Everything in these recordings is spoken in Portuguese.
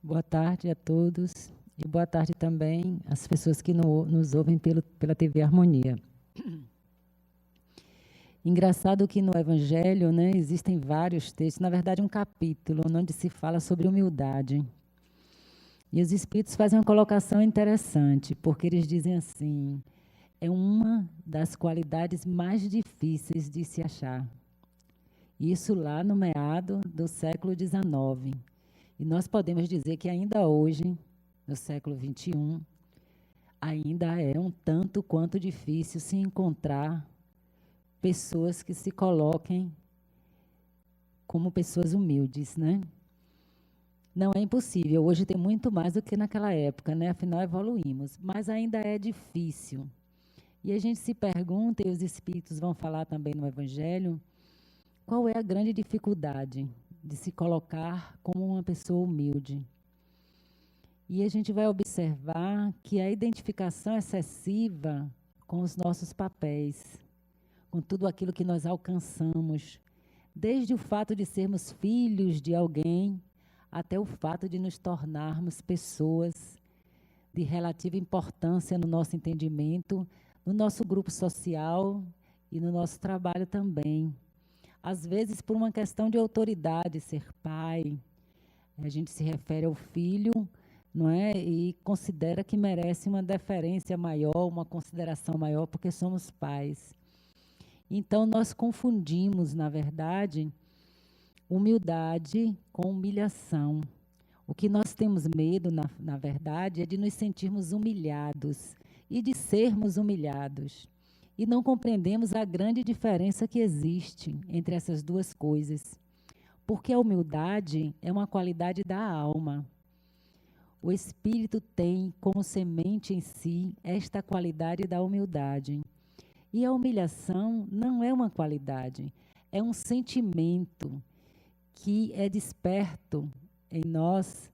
Boa tarde a todos e boa tarde também às pessoas que nos ouvem pela TV Harmonia. Engraçado que no Evangelho, né, existem vários textos, na verdade um capítulo onde se fala sobre humildade. E os Espíritos fazem uma colocação interessante, porque eles dizem assim, é uma das qualidades mais difíceis de se achar. Isso lá no meado do século XIX. E nós podemos dizer que ainda hoje, no século XXI, ainda é um tanto quanto difícil se encontrar pessoas que se coloquem como pessoas humildes, né? Não é impossível, hoje tem muito mais do que naquela época, né? Afinal, evoluímos, mas ainda é difícil. E a gente se pergunta, e os Espíritos vão falar também no Evangelho, qual é a grande dificuldade de se colocar como uma pessoa humilde? E a gente vai observar que a identificação excessiva com os nossos papéis, com tudo aquilo que nós alcançamos, desde o fato de sermos filhos de alguém, até o fato de nos tornarmos pessoas de relativa importância no nosso entendimento, no nosso grupo social e no nosso trabalho também. Às vezes, por uma questão de autoridade, ser pai, a gente se refere ao filho, não é? E considera que merece uma deferência maior, uma consideração maior, porque somos pais. Então, nós confundimos, na verdade, humildade com humilhação. O que nós temos medo, na verdade, é de nos sentirmos humilhados e de sermos humilhados. E não compreendemos a grande diferença que existe entre essas duas coisas. Porque a humildade é uma qualidade da alma. O espírito tem como semente em si esta qualidade da humildade. E a humilhação não é uma qualidade, é um sentimento que é desperto em nós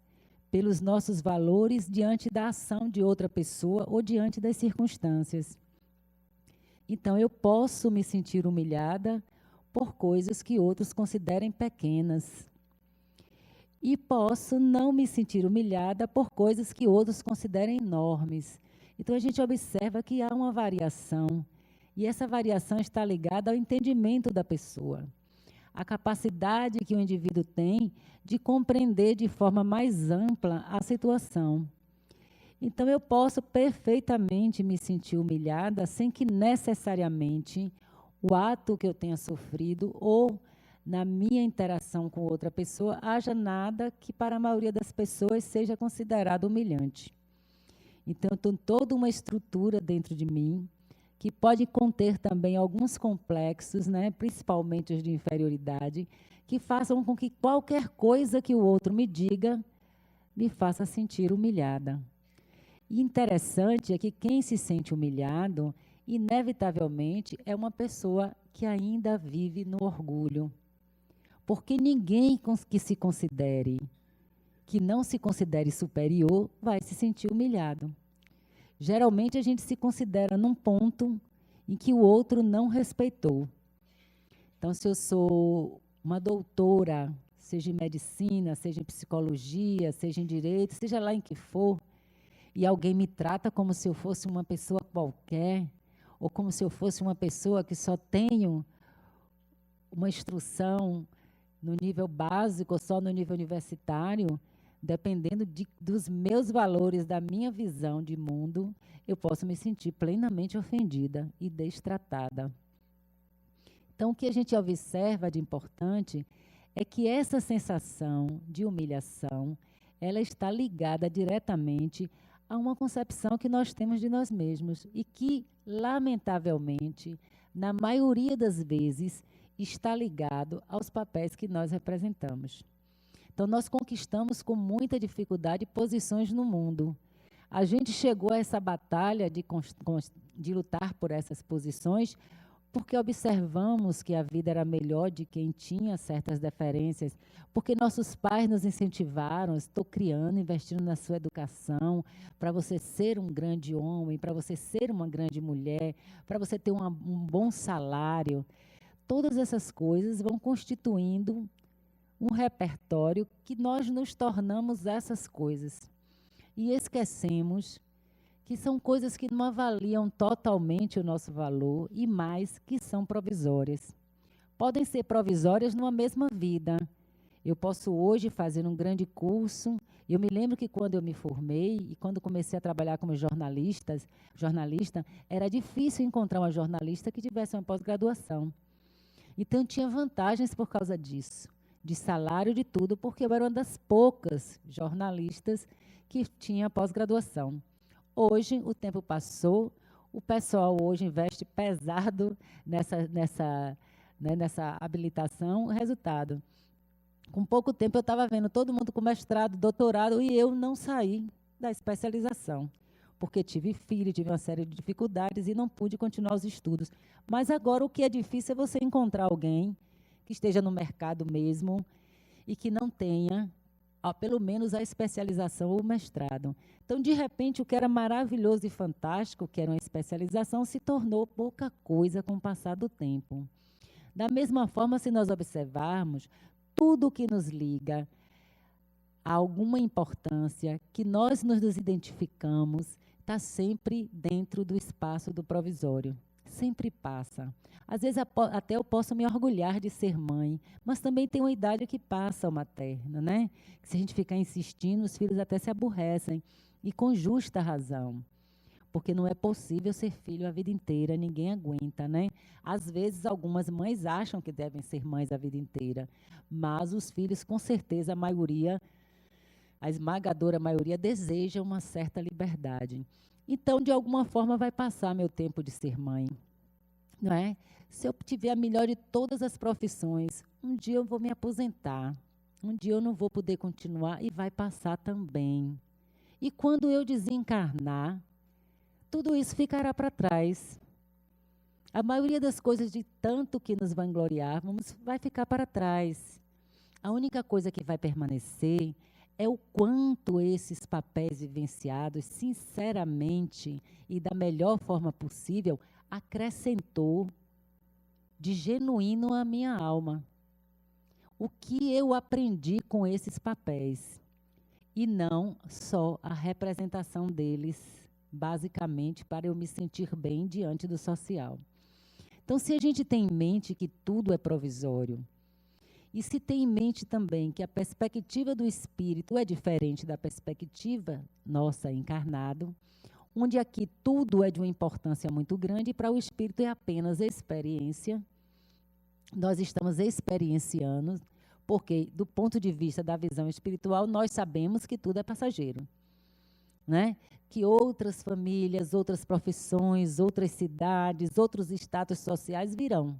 pelos nossos valores diante da ação de outra pessoa ou diante das circunstâncias. Então, eu posso me sentir humilhada por coisas que outros considerem pequenas. E posso não me sentir humilhada por coisas que outros considerem enormes. Então, a gente observa que há uma variação. E essa variação está ligada ao entendimento da pessoa. A capacidade que o indivíduo tem de compreender de forma mais ampla a situação. Então, eu posso perfeitamente me sentir humilhada sem que necessariamente o ato que eu tenha sofrido ou na minha interação com outra pessoa haja nada que para a maioria das pessoas seja considerado humilhante. Então, eu tenho toda uma estrutura dentro de mim que pode conter também alguns complexos, né, principalmente os de inferioridade, que façam com que qualquer coisa que o outro me diga me faça sentir humilhada. E interessante é que quem se sente humilhado, inevitavelmente, é uma pessoa que ainda vive no orgulho. Porque ninguém que se considere, que não se considere superior, vai se sentir humilhado. Geralmente a gente se considera num ponto em que o outro não respeitou. Então, se eu sou uma doutora, seja em medicina, seja em psicologia, seja em direito, seja lá em que for, e alguém me trata como se eu fosse uma pessoa qualquer, ou como se eu fosse uma pessoa que só tenho uma instrução no nível básico ou só no nível universitário, dependendo dos meus valores, da minha visão de mundo, eu posso me sentir plenamente ofendida e destratada. Então, o que a gente observa de importante é que essa sensação de humilhação, ela está ligada diretamente a uma concepção que nós temos de nós mesmos e que, lamentavelmente, na maioria das vezes, está ligado aos papéis que nós representamos. Então, nós conquistamos com muita dificuldade posições no mundo. A gente chegou a essa batalha de lutar por essas posições porque observamos que a vida era melhor de quem tinha certas deferências, porque nossos pais nos incentivaram, estou criando, investindo na sua educação, para você ser um grande homem, para você ser uma grande mulher, para você ter um bom salário. Todas essas coisas vão constituindo um repertório que nós nos tornamos essas coisas. E esquecemos que são coisas que não avaliam totalmente o nosso valor e mais que são provisórias. Podem ser provisórias numa mesma vida. Eu posso hoje fazer um grande curso. Eu me lembro que quando eu me formei e quando comecei a trabalhar como jornalista, era difícil encontrar uma jornalista que tivesse uma pós-graduação. Então, tinha vantagens por causa disso, de salário, de tudo, porque eu era uma das poucas jornalistas que tinha pós-graduação. Hoje, o tempo passou, o pessoal hoje investe pesado nessa habilitação. Resultado, com pouco tempo eu estava vendo todo mundo com mestrado, doutorado, e eu não saí da especialização, porque tive filho, tive uma série de dificuldades e não pude continuar os estudos. Mas agora o que é difícil é você encontrar alguém que esteja no mercado mesmo e que não tenha, pelo menos, a especialização ou o mestrado. Então, de repente, o que era maravilhoso e fantástico, que era uma especialização, se tornou pouca coisa com o passar do tempo. Da mesma forma, se nós observarmos, tudo que nos liga a alguma importância, que nós nos identificamos, está sempre dentro do espaço do provisório. Sempre passa. Às vezes até eu posso me orgulhar de ser mãe, mas também tem uma idade que passa o materno, né? Que se a gente ficar insistindo, os filhos até se aborrecem. E com justa razão. Porque não é possível ser filho a vida inteira, ninguém aguenta, né? Às vezes, algumas mães acham que devem ser mães a vida inteira, mas os filhos, com certeza, a esmagadora maioria, deseja uma certa liberdade. Então, de alguma forma, vai passar meu tempo de ser mãe, não é? Se eu tiver a melhor de todas as profissões, um dia eu vou me aposentar, um dia eu não vou poder continuar e vai passar também. E quando eu desencarnar, tudo isso ficará para trás. A maioria das coisas de tanto que nos vangloriávamos vai ficar para trás. A única coisa que vai permanecer é o quanto esses papéis vivenciados, sinceramente e da melhor forma possível, acrescentou de genuíno à minha alma. O que eu aprendi com esses papéis. E não só a representação deles, basicamente, para eu me sentir bem diante do social. Então, se a gente tem em mente que tudo é provisório, e se tem em mente também que a perspectiva do espírito é diferente da perspectiva nossa encarnado, onde aqui tudo é de uma importância muito grande, e para o espírito é apenas experiência, nós estamos experienciando, porque, do ponto de vista da visão espiritual, nós sabemos que tudo é passageiro, né? Que outras famílias, outras profissões, outras cidades, outros status sociais virão.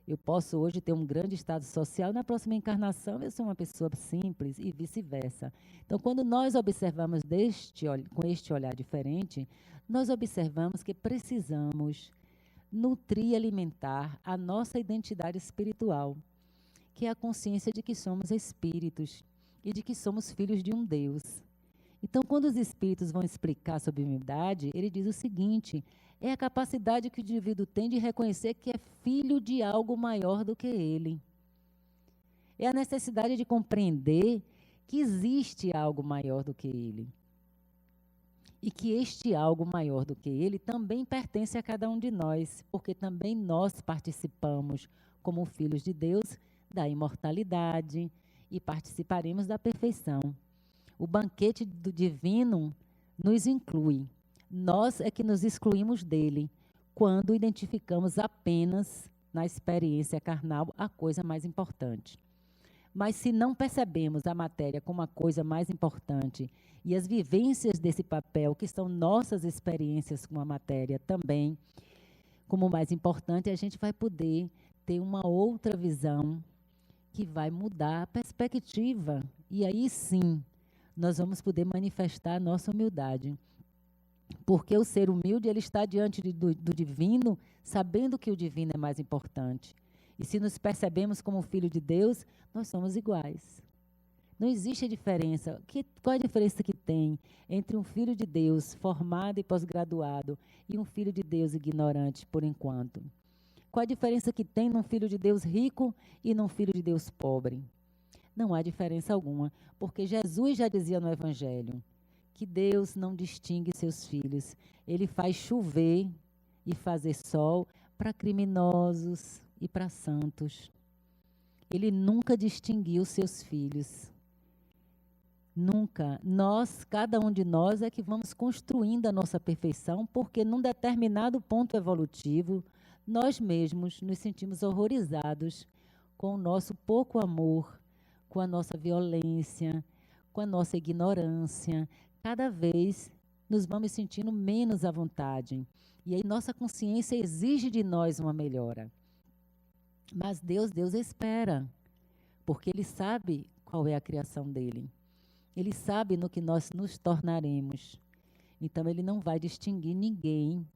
Eu posso hoje ter um grande status social, na próxima encarnação eu sou uma pessoa simples e vice-versa. Então, quando nós observamos com este olhar diferente, nós observamos que precisamos nutrir e alimentar a nossa identidade espiritual, que é a consciência de que somos espíritos e de que somos filhos de um Deus. Então, quando os espíritos vão explicar sobre a humildade, ele diz o seguinte: é a capacidade que o indivíduo tem de reconhecer que é filho de algo maior do que ele. É a necessidade de compreender que existe algo maior do que ele. E que este algo maior do que ele também pertence a cada um de nós, porque também nós participamos, como filhos de Deus, da imortalidade e participaremos da perfeição. O banquete do divino nos inclui. Nós é que nos excluímos dele quando identificamos apenas na experiência carnal a coisa mais importante. Mas se não percebemos a matéria como a coisa mais importante e as vivências desse papel, que são nossas experiências com a matéria também, como mais importante, a gente vai poder ter uma outra visão que vai mudar a perspectiva. E aí sim, nós vamos poder manifestar a nossa humildade. Porque o ser humilde, ele está diante do divino, sabendo que o divino é mais importante. E se nos percebemos como filho de Deus, nós somos iguais. Não existe diferença. Qual é a diferença que tem entre um filho de Deus formado e pós-graduado e um filho de Deus ignorante, por enquanto? Qual a diferença que tem num filho de Deus rico e num filho de Deus pobre? Não há diferença alguma, porque Jesus já dizia no Evangelho que Deus não distingue seus filhos. Ele faz chover e fazer sol para criminosos e para santos. Ele nunca distinguiu seus filhos. Nunca. Nós, cada um de nós, é que vamos construindo a nossa perfeição, porque num determinado ponto evolutivo, nós mesmos nos sentimos horrorizados com o nosso pouco amor, com a nossa violência, com a nossa ignorância. Cada vez nos vamos sentindo menos à vontade. E aí nossa consciência exige de nós uma melhora. Mas Deus espera, porque Ele sabe qual é a criação dEle. Ele sabe no que nós nos tornaremos. Então, Ele não vai distinguir ninguém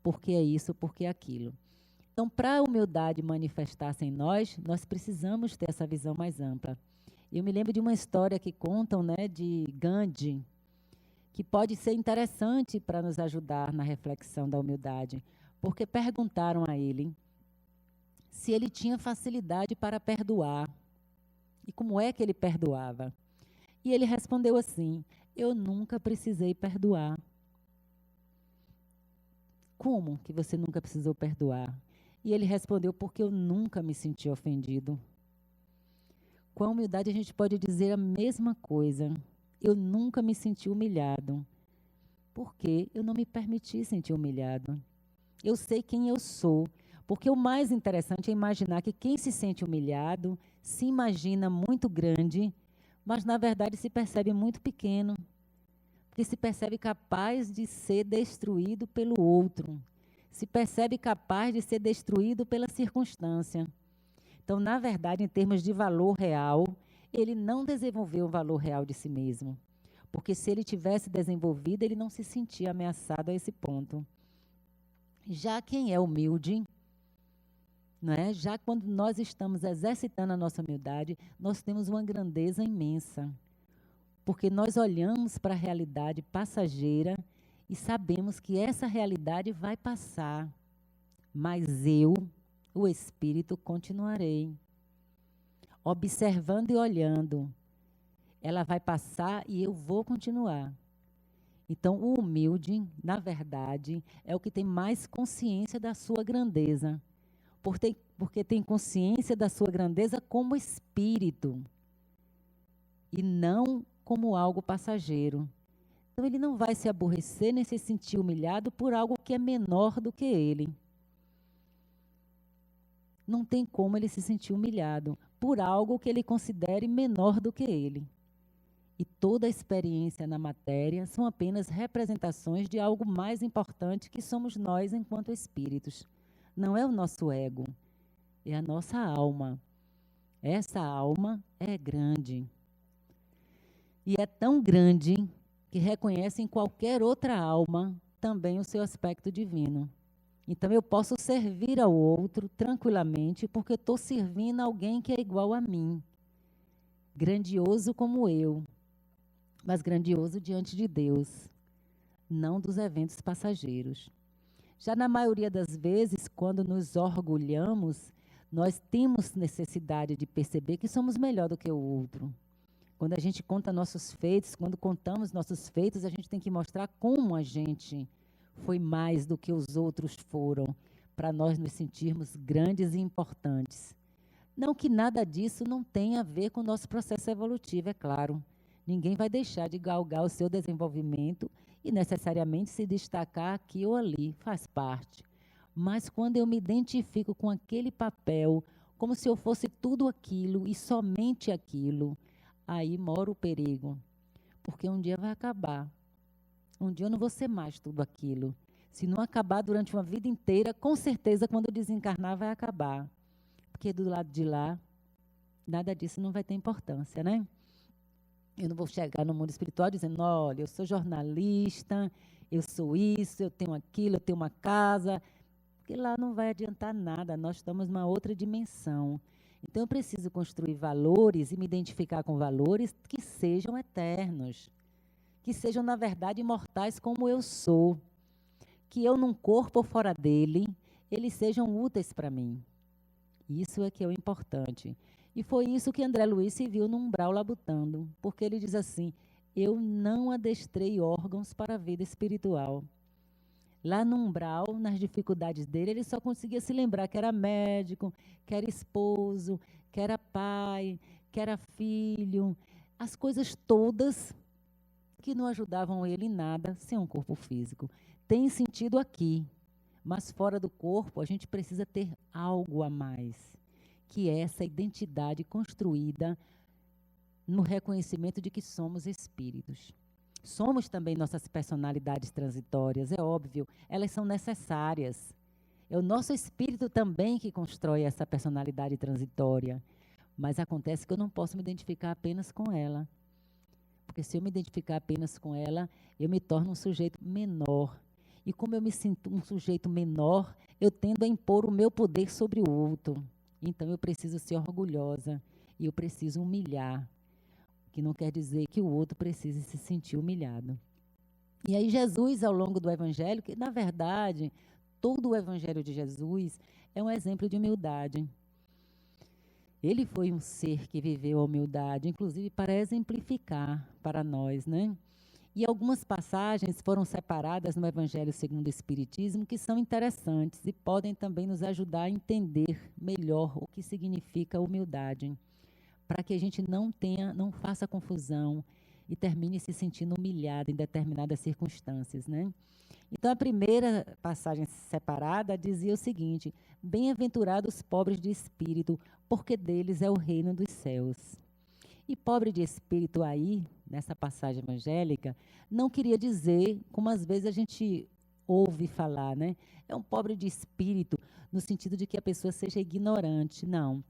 porque é isso, porque é aquilo. Então, para a humildade manifestar-se em nós, nós precisamos ter essa visão mais ampla. Eu me lembro de uma história que contam, né, de Gandhi, que pode ser interessante para nos ajudar na reflexão da humildade, porque perguntaram a ele se ele tinha facilidade para perdoar e como é que ele perdoava. E ele respondeu assim: eu nunca precisei perdoar. Como que você nunca precisou perdoar? E ele respondeu: porque eu nunca me senti ofendido. Com a humildade a gente pode dizer a mesma coisa. Eu nunca me senti humilhado. Porque eu não me permiti sentir humilhado. Eu sei quem eu sou. Porque o mais interessante é imaginar que quem se sente humilhado se imagina muito grande, mas na verdade se percebe muito pequeno, porque se percebe capaz de ser destruído pelo outro, se percebe capaz de ser destruído pela circunstância. Então, na verdade, em termos de valor real, ele não desenvolveu o valor real de si mesmo, porque se ele tivesse desenvolvido, ele não se sentia ameaçado a esse ponto. Já quem é humilde, não é? Já quando nós estamos exercitando a nossa humildade, nós temos uma grandeza imensa, porque nós olhamos para a realidade passageira e sabemos que essa realidade vai passar, mas eu, o Espírito, continuarei. Observando e olhando, ela vai passar e eu vou continuar. Então, o humilde, na verdade, é o que tem mais consciência da sua grandeza, porque tem consciência da sua grandeza como espírito e não como algo passageiro. Então, ele não vai se aborrecer nem se sentir humilhado por algo que é menor do que ele. Não tem como ele se sentir humilhado por algo que ele considere menor do que ele. E toda a experiência na matéria são apenas representações de algo mais importante que somos nós enquanto espíritos. Não é o nosso ego, é a nossa alma. Essa alma é grande. E é tão grande que reconhece em qualquer outra alma também o seu aspecto divino. Então eu posso servir ao outro tranquilamente porque estou servindo alguém que é igual a mim. Grandioso como eu, mas grandioso diante de Deus, não dos eventos passageiros. Já na maioria das vezes, quando nos orgulhamos, nós temos necessidade de perceber que somos melhor do que o outro. Quando a gente conta nossos feitos, quando contamos nossos feitos, a gente tem que mostrar como a gente foi mais do que os outros foram, para nós nos sentirmos grandes e importantes. Não que nada disso não tenha a ver com o nosso processo evolutivo, é claro. Ninguém vai deixar de galgar o seu desenvolvimento e necessariamente se destacar aqui ou ali, faz parte. Mas quando eu me identifico com aquele papel, como se eu fosse tudo aquilo e somente aquilo, aí mora o perigo, porque um dia vai acabar. Um dia eu não vou ser mais tudo aquilo. Se não acabar durante uma vida inteira, com certeza quando eu desencarnar vai acabar. Porque do lado de lá, nada disso não vai ter importância, né? Eu não vou chegar no mundo espiritual dizendo, olha, eu sou jornalista, eu sou isso, eu tenho aquilo, eu tenho uma casa. Porque lá não vai adiantar nada, nós estamos numa outra dimensão. Então, eu preciso construir valores e me identificar com valores que sejam eternos, que sejam, na verdade, imortais como eu sou. Que eu, num corpo ou fora dele, eles sejam úteis para mim. Isso é que é o importante. E foi isso que André Luiz se viu no umbral labutando, porque ele diz assim: eu não adestrei órgãos para a vida espiritual. Lá no umbral, nas dificuldades dele, ele só conseguia se lembrar que era médico, que era esposo, que era pai, que era filho, as coisas todas que não ajudavam ele em nada sem um corpo físico. Tem sentido aqui, mas fora do corpo a gente precisa ter algo a mais, que é essa identidade construída no reconhecimento de que somos espíritos. Somos também nossas personalidades transitórias, é óbvio, elas são necessárias. É o nosso espírito também que constrói essa personalidade transitória, mas acontece que eu não posso me identificar apenas com ela. Porque se eu me identificar apenas com ela, eu me torno um sujeito menor. E como eu me sinto um sujeito menor, eu tendo a impor o meu poder sobre o outro. Então eu preciso ser orgulhosa e eu preciso humilhar, que não quer dizer que o outro precise se sentir humilhado. E aí Jesus, ao longo do Evangelho, que na verdade, todo o Evangelho de Jesus é um exemplo de humildade. Ele foi um ser que viveu a humildade, inclusive para exemplificar para nós, né? E algumas passagens foram separadas no Evangelho segundo o Espiritismo que são interessantes e podem também nos ajudar a entender melhor o que significa humildade, para que a gente não faça confusão e termine se sentindo humilhado em determinadas circunstâncias, né? Então, a primeira passagem separada dizia o seguinte: bem-aventurados os pobres de espírito, porque deles é o reino dos céus. E pobre de espírito aí, nessa passagem evangélica, não queria dizer, como às vezes a gente ouve falar, né? É um pobre de espírito, no sentido de que a pessoa seja ignorante. Não.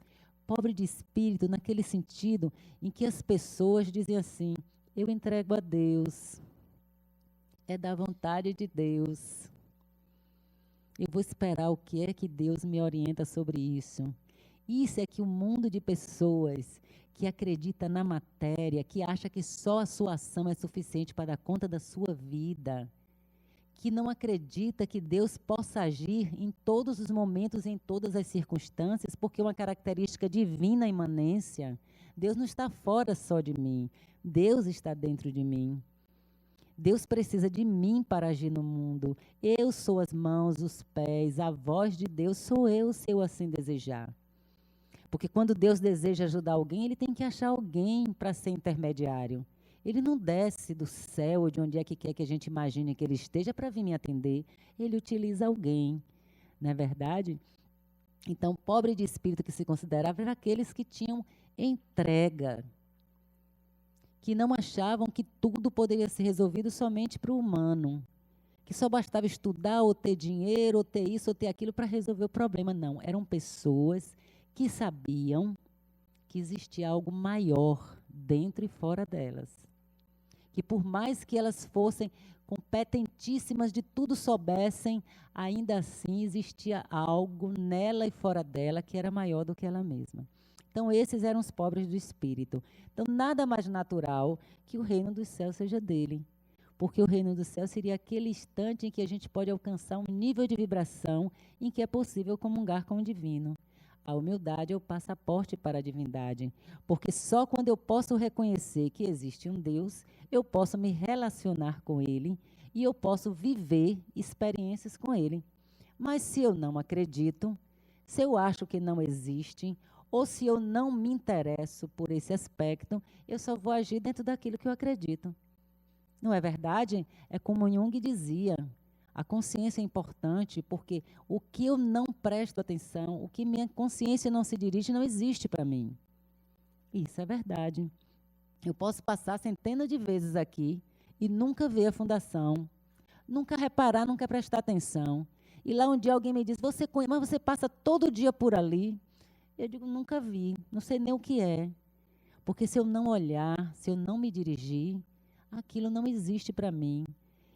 Pobre de espírito, naquele sentido em que as pessoas dizem assim: eu entrego a Deus, é da vontade de Deus. Eu vou esperar o que é que Deus me orienta sobre isso. Isso é que o mundo de pessoas que acredita na matéria, que acha que só a sua ação é suficiente para dar conta da sua vida, que não acredita que Deus possa agir em todos os momentos, em todas as circunstâncias, porque é uma característica divina, a imanência. Deus não está fora só de mim, Deus está dentro de mim. Deus precisa de mim para agir no mundo. Eu sou as mãos, os pés, a voz de Deus sou eu, se eu assim desejar. Porque quando Deus deseja ajudar alguém, ele tem que achar alguém para ser intermediário. Ele não desce do céu ou de onde é que quer que a gente imagine que ele esteja para vir me atender. Ele utiliza alguém, não é verdade? Então, pobre de espírito que se considerava eram aqueles que tinham entrega, que não achavam que tudo poderia ser resolvido somente para o humano, que só bastava estudar ou ter dinheiro, ou ter isso, ou ter aquilo para resolver o problema. Não, eram pessoas que sabiam que existia algo maior dentro e fora delas. Que por mais que elas fossem competentíssimas, de tudo soubessem, ainda assim existia algo nela e fora dela que era maior do que ela mesma. Então, esses eram os pobres do espírito. Então, nada mais natural que o reino dos céus seja dele. Porque o reino dos céus seria aquele instante em que a gente pode alcançar um nível de vibração em que é possível comungar com o divino. A humildade é o passaporte para a divindade. Porque só quando eu posso reconhecer que existe um Deus, eu posso me relacionar com ele e eu posso viver experiências com ele. Mas se eu não acredito, se eu acho que não existe, ou se eu não me interesso por esse aspecto, eu só vou agir dentro daquilo que eu acredito. Não é verdade? É como Jung dizia, a consciência é importante porque o que eu não presto atenção, o que minha consciência não se dirige, não existe para mim. Isso é verdade. Eu posso passar centenas de vezes aqui e nunca ver a fundação, nunca reparar, nunca prestar atenção. E lá um dia alguém me diz, mas você passa todo dia por ali? Eu digo, nunca vi, não sei nem o que é. Porque se eu não olhar, se eu não me dirigir, aquilo não existe para mim.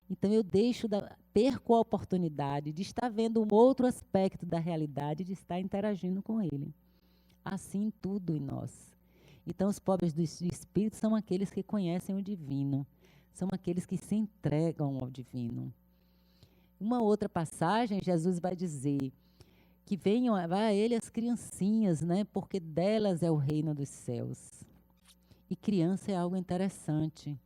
Então eu perco a oportunidade de estar vendo um outro aspecto da realidade, de estar interagindo com ele. Assim tudo em nós. Então os pobres do espírito são aqueles que conhecem o divino, são aqueles que se entregam ao divino. Uma outra passagem, Jesus vai dizer que venham a ele as criancinhas, né? Porque delas é o reino dos céus. E criança é algo interessante,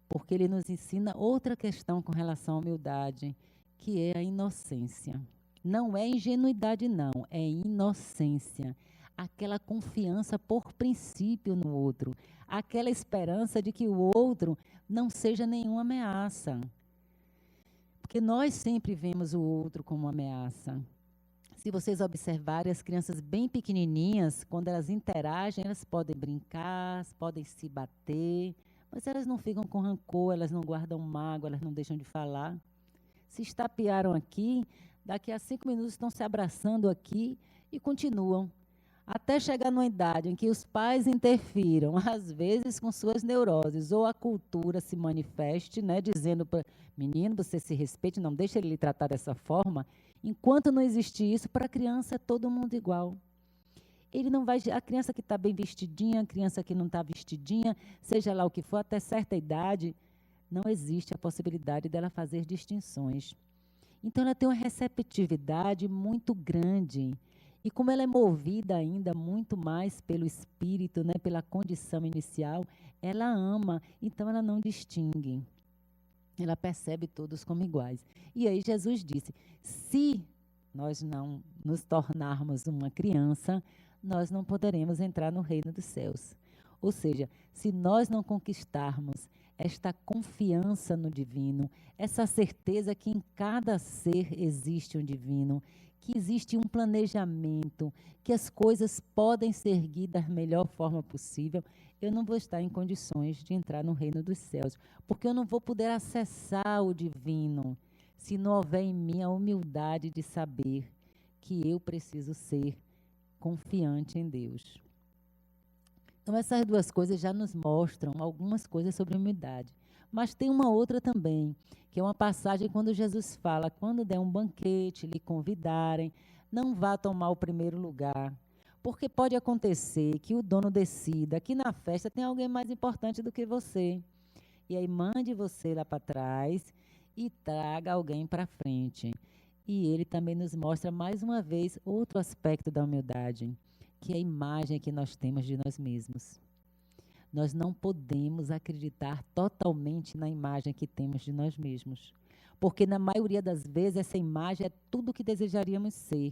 porque ele nos ensina outra questão com relação à humildade, que é a inocência. Não é ingenuidade, não, é inocência. Aquela confiança por princípio no outro, aquela esperança de que o outro não seja nenhuma ameaça. Porque nós sempre vemos o outro como uma ameaça. Se vocês observarem, as crianças bem pequenininhas, quando elas interagem, elas podem brincar, podem se bater, mas elas não ficam com rancor, elas não guardam mágoa, elas não deixam de falar. Se estapearam aqui, daqui a 5 minutos estão se abraçando aqui e continuam. Até chegar numa idade em que os pais interfiram, às vezes com suas neuroses, ou a cultura se manifeste, né, dizendo para menino, você se respeite, não deixe ele lhe tratar dessa forma. Enquanto não existir isso, para a criança é todo mundo igual. Ele não vai, a criança que está bem vestidinha, a criança que não está vestidinha, seja lá o que for, até certa idade, não existe a possibilidade dela fazer distinções. Então, ela tem uma receptividade muito grande. E como ela é movida ainda muito mais pelo espírito, né, pela condição inicial, ela ama, então ela não distingue. Ela percebe todos como iguais. E aí Jesus disse, se nós não nos tornarmos uma criança, nós não poderemos entrar no reino dos céus. Ou seja, se nós não conquistarmos esta confiança no divino, essa certeza que em cada ser existe um divino, que existe um planejamento, que as coisas podem seguir da melhor forma possível, eu não vou estar em condições de entrar no reino dos céus, porque eu não vou poder acessar o divino se não houver em mim a humildade de saber que eu preciso ser confiante em Deus. Então, essas duas coisas já nos mostram algumas coisas sobre humildade. Mas tem uma outra também, que é uma passagem quando Jesus fala, quando der um banquete, lhe convidarem, não vá tomar o primeiro lugar. Porque pode acontecer que o dono decida que na festa tem alguém mais importante do que você. E aí mande você lá para trás e traga alguém para frente. E ele também nos mostra mais uma vez outro aspecto da humildade, que é a imagem que nós temos de nós mesmos. Nós não podemos acreditar totalmente na imagem que temos de nós mesmos, porque na maioria das vezes essa imagem é tudo o que desejaríamos ser,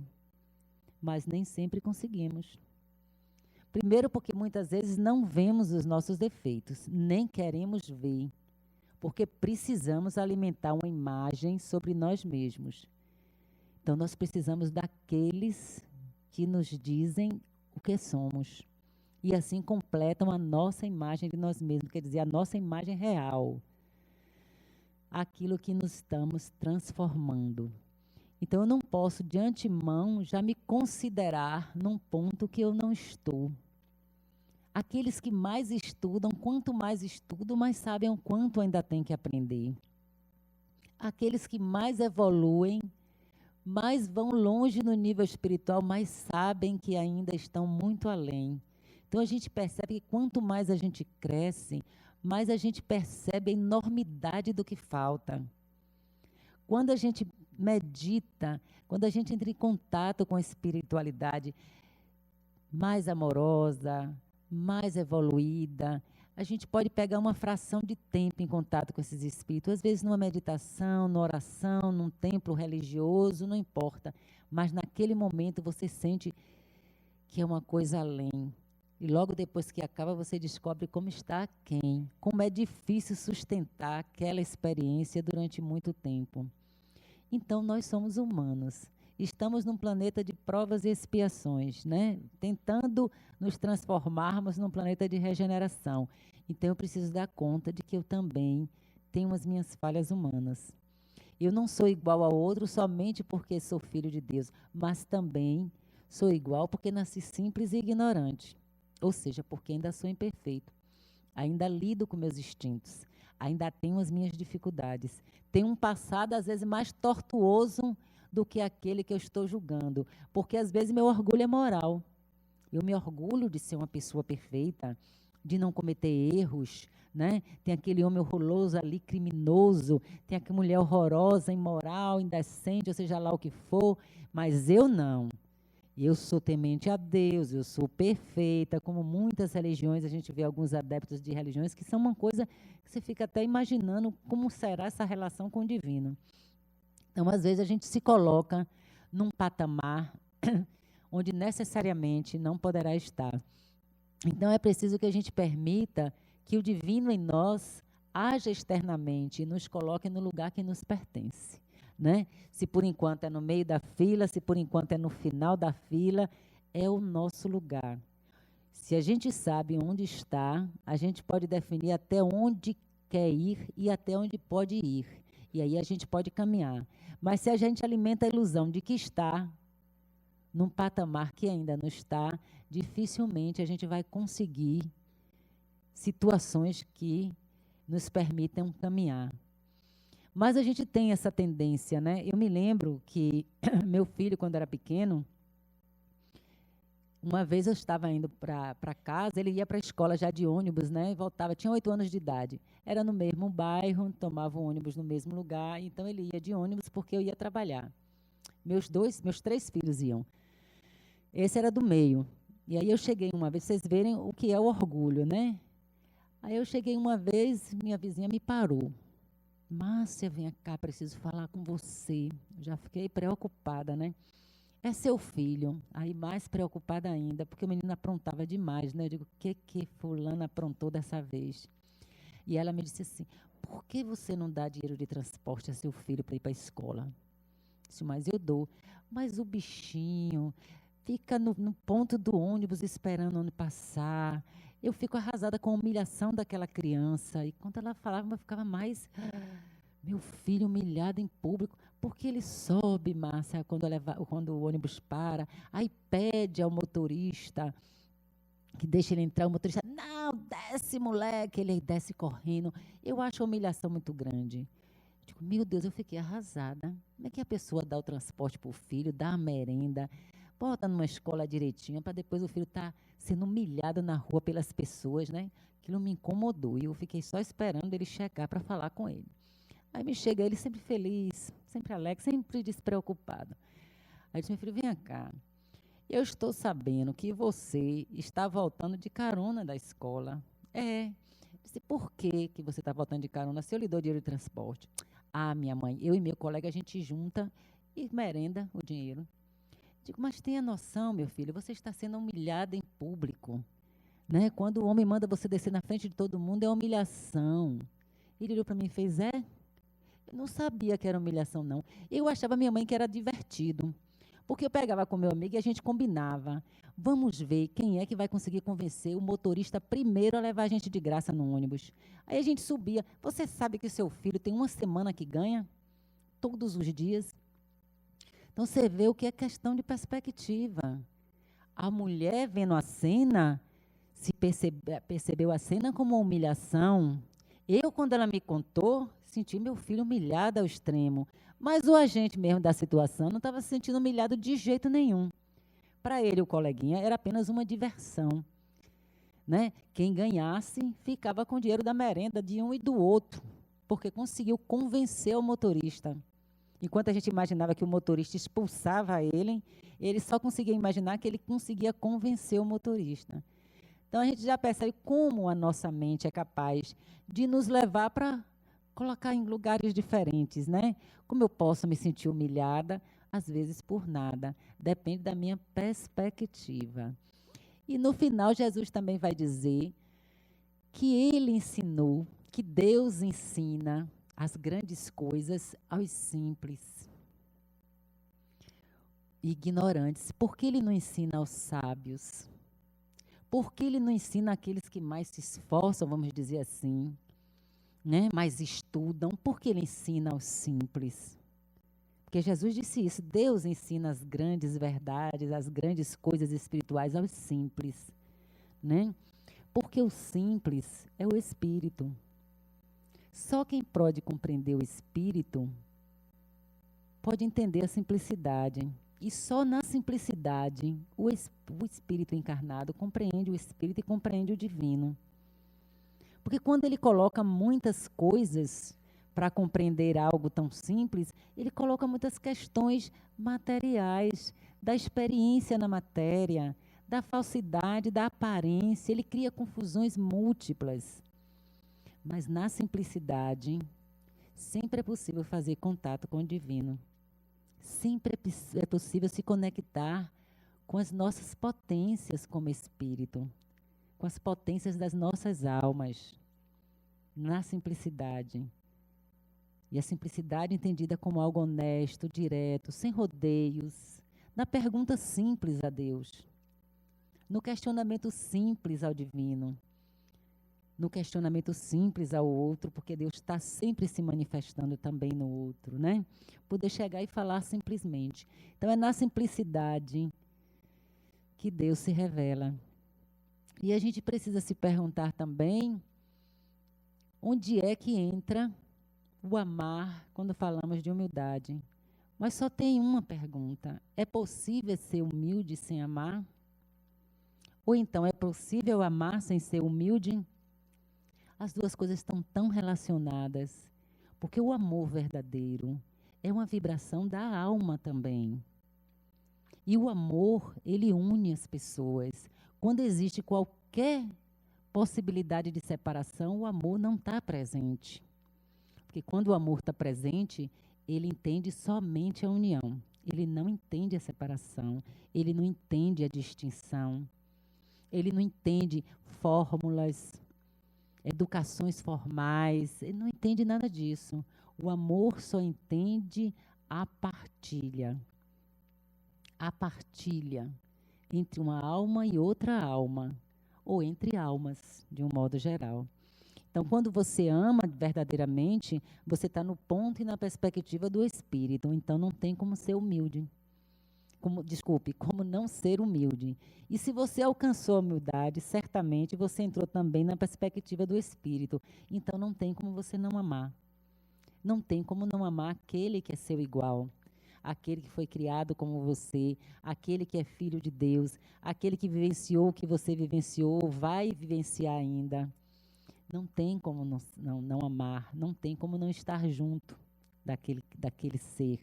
mas nem sempre conseguimos. Primeiro porque muitas vezes não vemos os nossos defeitos, nem queremos ver, porque precisamos alimentar uma imagem sobre nós mesmos. Então nós precisamos daqueles que nos dizem o que somos. E assim completam a nossa imagem de nós mesmos, quer dizer, a nossa imagem real. Aquilo que nos estamos transformando. Então eu não posso, de antemão, já me considerar num ponto que eu não estou. Aqueles que mais estudam, quanto mais estudam, mais sabem o quanto ainda tem que aprender. Aqueles que mais evoluem, mais vão longe no nível espiritual, mais sabem que ainda estão muito além. Então a gente percebe que quanto mais a gente cresce, mais a gente percebe a enormidade do que falta. Quando a gente medita, quando a gente entra em contato com a espiritualidade mais amorosa, mais evoluída, a gente pode pegar uma fração de tempo em contato com esses espíritos, às vezes numa meditação, numa oração, num templo religioso, não importa, mas naquele momento você sente que é uma coisa além. E logo depois que acaba, você descobre como está aquém, como é difícil sustentar aquela experiência durante muito tempo. Então, nós somos humanos. Estamos num planeta de provas e expiações, né? Tentando nos transformarmos num planeta de regeneração. Então, eu preciso dar conta de que eu também tenho as minhas falhas humanas. Eu não sou igual ao outro somente porque sou filho de Deus, mas também sou igual porque nasci simples e ignorante. Ou seja, porque ainda sou imperfeito. Ainda lido com meus instintos. Ainda tenho as minhas dificuldades. Tenho um passado, às vezes, mais tortuoso do que aquele que eu estou julgando. Porque, às vezes, meu orgulho é moral. Eu me orgulho de ser uma pessoa perfeita, de não cometer erros, né? Tem aquele homem horroroso ali, criminoso, tem aquela mulher horrorosa, imoral, indecente, ou seja lá o que for, mas eu não. Eu sou temente a Deus, eu sou perfeita, como muitas religiões, a gente vê alguns adeptos de religiões que são uma coisa que você fica até imaginando como será essa relação com o divino. Então, às vezes, a gente se coloca num patamar onde necessariamente não poderá estar. Então, é preciso que a gente permita que o divino em nós haja externamente e nos coloque no lugar que nos pertence. Né? Se por enquanto é no meio da fila, se por enquanto é no final da fila, é o nosso lugar. Se a gente sabe onde está, a gente pode definir até onde quer ir e até onde pode ir. E aí a gente pode caminhar. Mas se a gente alimenta a ilusão de que está num patamar que ainda não está, dificilmente a gente vai conseguir situações que nos permitam caminhar. Mas a gente tem essa tendência, né? Eu me lembro que meu filho, quando era pequeno, uma vez eu estava indo para casa, ele ia para a escola já de ônibus, né? E voltava, tinha 8 anos de idade. Era no mesmo bairro, tomava um ônibus no mesmo lugar, então ele ia de ônibus porque eu ia trabalhar. Meus 3 filhos iam. Esse era do meio. E aí eu cheguei uma vez, vocês verem o que é o orgulho, né? Aí eu cheguei uma vez, minha vizinha me parou. Márcia, vem cá, preciso falar com você. Já fiquei preocupada, né? É seu filho. Aí mais preocupada ainda, porque o menino aprontava demais, né? Eu digo, o que fulana aprontou dessa vez? E ela me disse assim, por que você não dá dinheiro de transporte a seu filho para ir para a escola? Eu disse, mas eu dou. Mas o bichinho fica no ponto do ônibus esperando o ônibus passar. Eu fico arrasada com a humilhação daquela criança. E quando ela falava, eu ficava mais... Meu filho humilhado em público, porque ele sobe, Márcia, quando o ônibus para, aí pede ao motorista que deixe ele entrar, o motorista, não, desce, moleque, ele desce correndo. Eu acho a humilhação muito grande. Digo, meu Deus, eu fiquei arrasada. Como é que a pessoa dá o transporte para o filho, dá a merenda, bota numa escola direitinha, para depois o filho estar sendo humilhado na rua pelas pessoas, né? Aquilo me incomodou e eu fiquei só esperando ele chegar para falar com ele. Aí me chega ele sempre feliz, sempre alegre, sempre despreocupado. Aí disse, meu filho, vem cá. Eu estou sabendo que você está voltando de carona da escola. É. Disse, por que você está voltando de carona se eu lhe dou dinheiro de transporte? Ah, minha mãe, eu e meu colega, a gente junta e merenda o dinheiro. Digo, mas tenha noção, meu filho, você está sendo humilhado em público. Né? Quando o homem manda você descer na frente de todo mundo, é humilhação. Ele olhou para mim e fez, Eu não sabia que era humilhação, não. Eu achava minha mãe que era divertido. Porque eu pegava com meu amigo e a gente combinava. Vamos ver quem é que vai conseguir convencer o motorista primeiro a levar a gente de graça no ônibus. Aí a gente subia. Você sabe que seu filho tem uma semana que ganha? Todos os dias. Então você vê o que é questão de perspectiva. A mulher vendo a cena, percebeu a cena como uma humilhação. Eu, quando ela me contou, senti meu filho humilhado ao extremo. Mas o agente mesmo da situação não estava se sentindo humilhado de jeito nenhum. Para ele, o coleguinha, era apenas uma diversão. Né? Quem ganhasse ficava com o dinheiro da merenda de um e do outro, porque conseguiu convencer o motorista. Enquanto a gente imaginava que o motorista expulsava ele, ele só conseguia imaginar que ele conseguia convencer o motorista. Então, a gente já percebe como a nossa mente é capaz de nos levar para colocar em lugares diferentes, né? Como eu posso me sentir humilhada, às vezes por nada. Depende da minha perspectiva. E no final, Jesus também vai dizer que ele ensinou, que Deus ensina as grandes coisas aos simples e ignorantes. Por que ele não ensina aos sábios? Por que ele não ensina aqueles que mais se esforçam, vamos dizer assim, né? Mais estudam? Por que ele ensina aos simples? Porque Jesus disse isso, Deus ensina as grandes verdades, as grandes coisas espirituais aos simples, né? Porque o simples é o espírito. Só quem pode compreender o espírito pode entender a simplicidade. E só na simplicidade o espírito encarnado compreende o espírito e compreende o divino. Porque quando ele coloca muitas coisas para compreender algo tão simples, ele coloca muitas questões materiais, da experiência na matéria, da falsidade, da aparência, ele cria confusões múltiplas. Mas na simplicidade, sempre é possível fazer contato com o divino. Sempre é possível se conectar com as nossas potências como espírito, com as potências das nossas almas, na simplicidade. E a simplicidade entendida como algo honesto, direto, sem rodeios, na pergunta simples a Deus, no questionamento simples ao divino, no questionamento simples ao outro, porque Deus está sempre se manifestando também no outro, né? Poder chegar e falar simplesmente. Então, é na simplicidade que Deus se revela. E a gente precisa se perguntar também onde é que entra o amar quando falamos de humildade. Mas só tem uma pergunta: é possível ser humilde sem amar? Ou então, é possível amar sem ser humilde? As duas coisas estão tão relacionadas, porque o amor verdadeiro é uma vibração da alma também. E o amor, ele une as pessoas. Quando existe qualquer possibilidade de separação, o amor não está presente. Porque quando o amor está presente, ele entende somente a união. Ele não entende a separação, ele não entende a distinção, ele não entende fórmulas, educações formais, ele não entende nada disso. O amor só entende a partilha. A partilha entre uma alma e outra alma, ou entre almas, de um modo geral. Então, quando você ama verdadeiramente, você está no ponto e na perspectiva do Espírito. Então, não tem como ser humilde. Como não ser humilde. E se você alcançou a humildade, certamente você entrou também na perspectiva do Espírito. Então, não tem como você não amar. Não tem como não amar aquele que é seu igual. Aquele que foi criado como você, aquele que é filho de Deus, aquele que vivenciou o que você vivenciou, vai vivenciar ainda. Não tem como não amar, não tem como não estar junto daquele ser.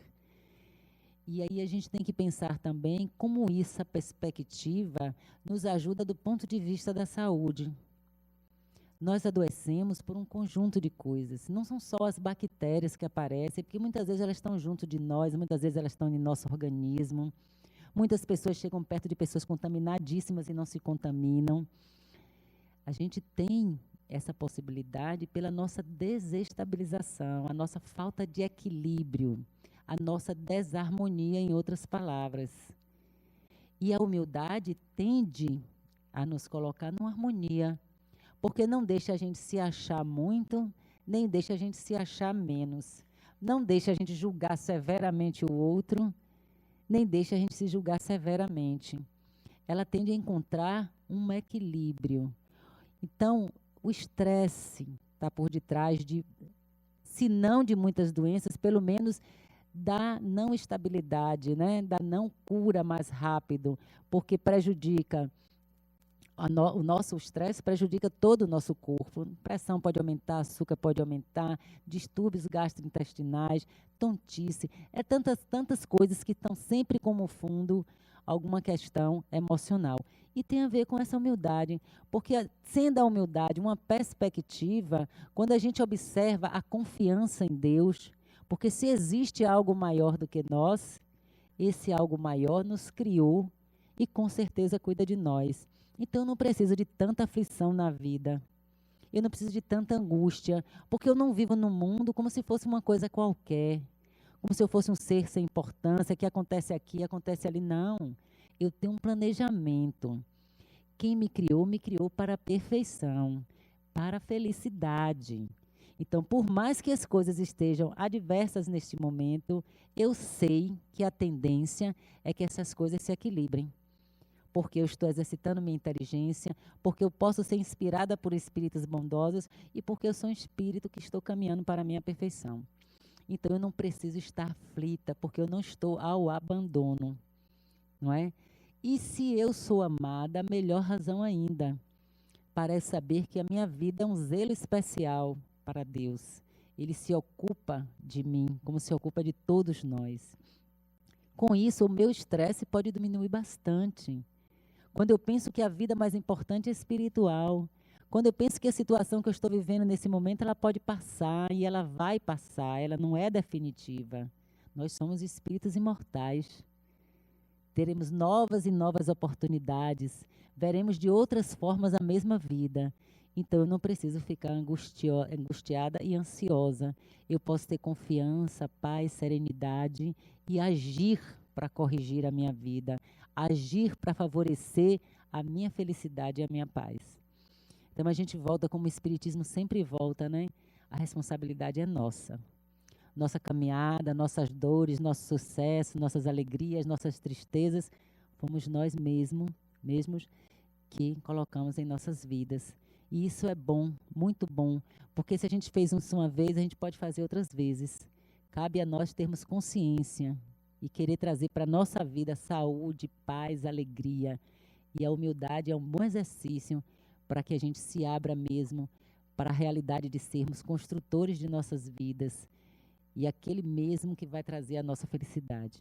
E aí a gente tem que pensar também como essa perspectiva nos ajuda do ponto de vista da saúde. Nós adoecemos por um conjunto de coisas. Não são só as bactérias que aparecem, porque muitas vezes elas estão junto de nós, muitas vezes elas estão em nosso organismo. Muitas pessoas chegam perto de pessoas contaminadíssimas e não se contaminam. A gente tem essa possibilidade pela nossa desestabilização, a nossa falta de equilíbrio, a nossa desarmonia, em outras palavras. E a humildade tende a nos colocar numa harmonia, porque não deixa a gente se achar muito, nem deixa a gente se achar menos. Não deixa a gente julgar severamente o outro, nem deixa a gente se julgar severamente. Ela tende a encontrar um equilíbrio. Então, o estresse está por detrás de, se não de muitas doenças, pelo menos da não estabilidade, né? Da não cura mais rápido, porque prejudica o nosso estresse, prejudica todo o nosso corpo. Pressão pode aumentar, açúcar pode aumentar, distúrbios gastrointestinais, tontice, tantas coisas que estão sempre como fundo alguma questão emocional. E tem a ver com essa humildade, porque sendo a humildade uma perspectiva, quando a gente observa a confiança em Deus, porque se existe algo maior do que nós, esse algo maior nos criou e com certeza cuida de nós. Então eu não preciso de tanta aflição na vida. Eu não preciso de tanta angústia, porque eu não vivo no mundo como se fosse uma coisa qualquer, como se eu fosse um ser sem importância, que acontece aqui, acontece ali. Não. Eu tenho um planejamento. Quem me criou para a perfeição, para a felicidade. Então, por mais que as coisas estejam adversas neste momento, eu sei que a tendência é que essas coisas se equilibrem. Porque eu estou exercitando minha inteligência, porque eu posso ser inspirada por espíritos bondosos e porque eu sou um espírito que estou caminhando para a minha perfeição. Então, eu não preciso estar aflita, porque eu não estou ao abandono, não é? E se eu sou amada, melhor razão ainda, para saber que a minha vida é um zelo especial para Deus. Ele se ocupa de mim, como se ocupa de todos nós. Com isso, o meu estresse pode diminuir bastante. Quando eu penso que a vida mais importante é espiritual, quando eu penso que a situação que eu estou vivendo nesse momento, ela pode passar e ela vai passar, ela não é definitiva. Nós somos espíritos imortais. Teremos novas e novas oportunidades, veremos de outras formas a mesma vida. Então, eu não preciso ficar angustiada e ansiosa. Eu posso ter confiança, paz, serenidade e agir para corrigir a minha vida, agir para favorecer a minha felicidade e a minha paz. Então, a gente volta como o Espiritismo sempre volta, né? A responsabilidade é nossa. Nossa caminhada, nossas dores, nosso sucesso, nossas alegrias, nossas tristezas, fomos nós mesmos que colocamos em nossas vidas. E isso é bom, muito bom, porque se a gente fez isso uma vez, a gente pode fazer outras vezes. Cabe a nós termos consciência e querer trazer para a nossa vida saúde, paz, alegria. E a humildade é um bom exercício para que a gente se abra mesmo para a realidade de sermos construtores de nossas vidas e aquele mesmo que vai trazer a nossa felicidade.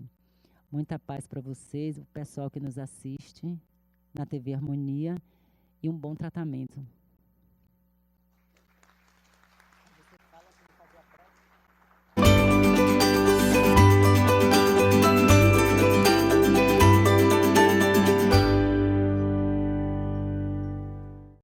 Muita paz para vocês, o pessoal que nos assiste na TV Harmonia, e um bom tratamento.